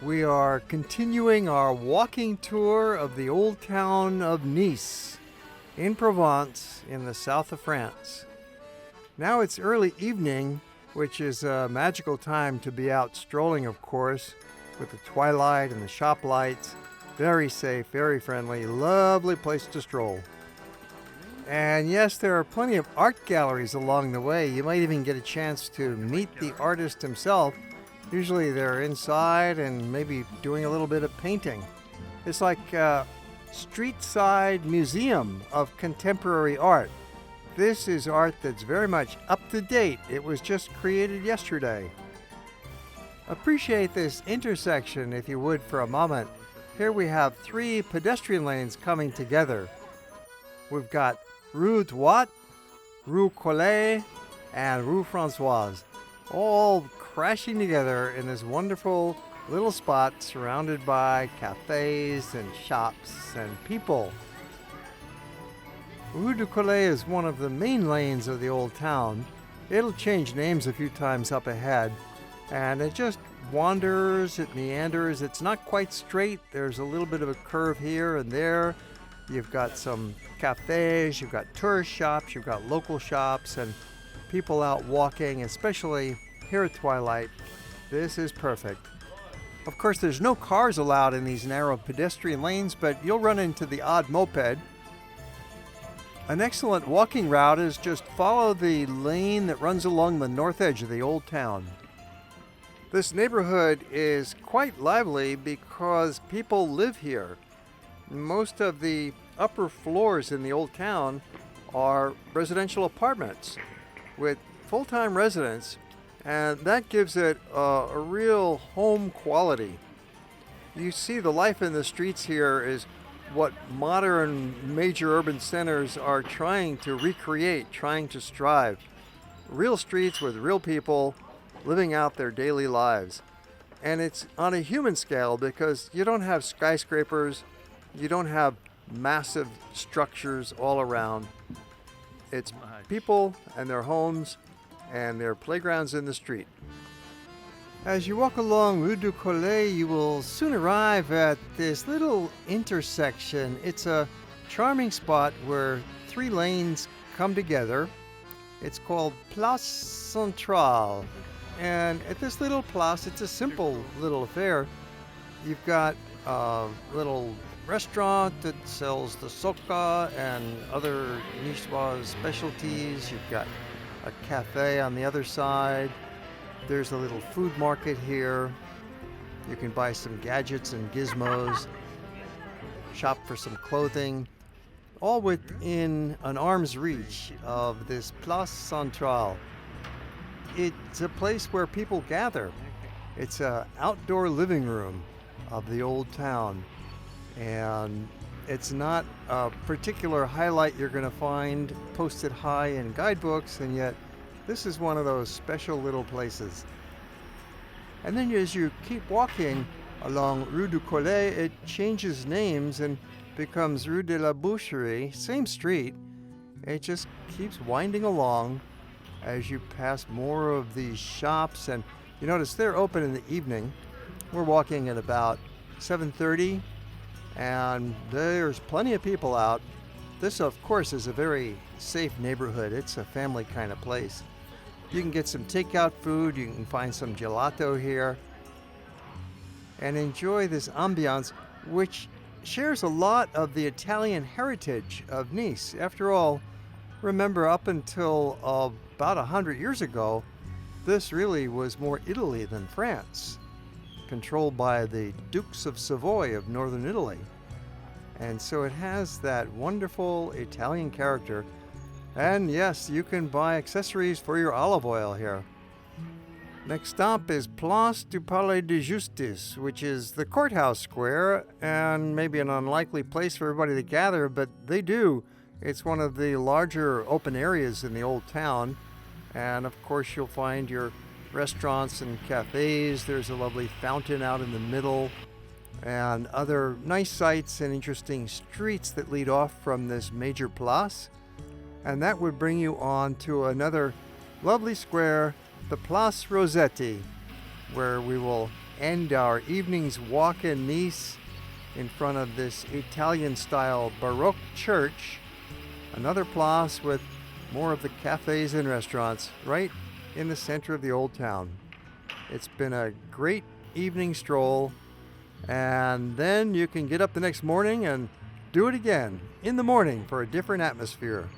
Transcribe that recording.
We are continuing our walking tour of the old town of Nice in Provence in the south of France. Now it's early evening, which is a magical time to be out strolling, of course, with the twilight and the shop lights. Very safe, very friendly, lovely place to stroll. And yes, there are plenty of art galleries along the way. You might even get a chance to meet the artist himself. Usually they're inside and maybe doing a little bit of painting. It's like a street-side museum of contemporary art. This is art that's very much up to date. It was just created yesterday. Appreciate this intersection, if you would, for a moment. Here we have three pedestrian lanes coming together. We've got Rue Droit, Rue Collet, and Rue Françoise, all crashing together in this wonderful little spot surrounded by cafés and shops and people. Rue du Collet is one of the main lanes of the old town. It'll change names a few times up ahead, and it just wanders, it meanders. It's not quite straight. There's a little bit of a curve here and there. You've got some cafés, you've got tourist shops, you've got local shops, and people out walking, especially here at twilight. This is perfect. Of course, there's no cars allowed in these narrow pedestrian lanes, but you'll run into the odd moped. An excellent walking route is just follow the lane that runs along the north edge of the old town. This neighborhood is quite lively because people live here. Most of the upper floors in the old town are residential apartments with full-time residents, and that gives it a real home quality. You see, the life in the streets here is what modern major urban centers are trying to recreate, trying to strive. Real streets with real people living out their daily lives. And it's on a human scale because you don't have skyscrapers, you don't have massive structures all around. It's people and their homes and their playgrounds in the street. As you walk along Rue du Collet, you will soon arrive at this little intersection. It's a charming spot where three lanes come together. It's called Place Centrale. And at this little place, it's a simple little affair. You've got a little restaurant that sells the soca and other niçoise specialties. You've got a cafe on the other side. There's a little food market here. You can buy some gadgets and gizmos, shop for some clothing, all within an arm's reach of this Place Centrale. It's a place where people gather. It's an outdoor living room of the old town, and it's not a particular highlight you're going to find posted high in guidebooks, and yet this is one of those special little places. And then as you keep walking along Rue du Collet, it changes names and becomes Rue de la Boucherie, same street. It just keeps winding along as you pass more of these shops, and you notice they're open in the evening. We're walking at about 7:30, and there's plenty of people out. This, of course, is a very safe neighborhood. It's a family kind of place. You can get some takeout food, you can find some gelato here, and enjoy this ambiance, which shares a lot of the Italian heritage of Nice. After all, remember, up until about 100 years ago, this really was more Italy than France, controlled by the Dukes of Savoy of northern Italy. And so it has that wonderful Italian character. And yes, you can buy accessories for your olive oil here. Next stop is Place du Palais de Justice, which is the courthouse square, and maybe an unlikely place for everybody to gather, but they do. It's one of the larger open areas in the old town. And of course, you'll find your restaurants and cafes. There's a lovely fountain out in the middle, and other nice sights and interesting streets that lead off from this major place. And that would bring you on to another lovely square, the Place Rossetti. where we will end our evening's walk in Nice in front of this Italian-style Baroque church. Another place with more of the cafes and restaurants right in the center of the old town. It's been a great evening stroll, and then you can get up the next morning and do it again in the morning for a different atmosphere.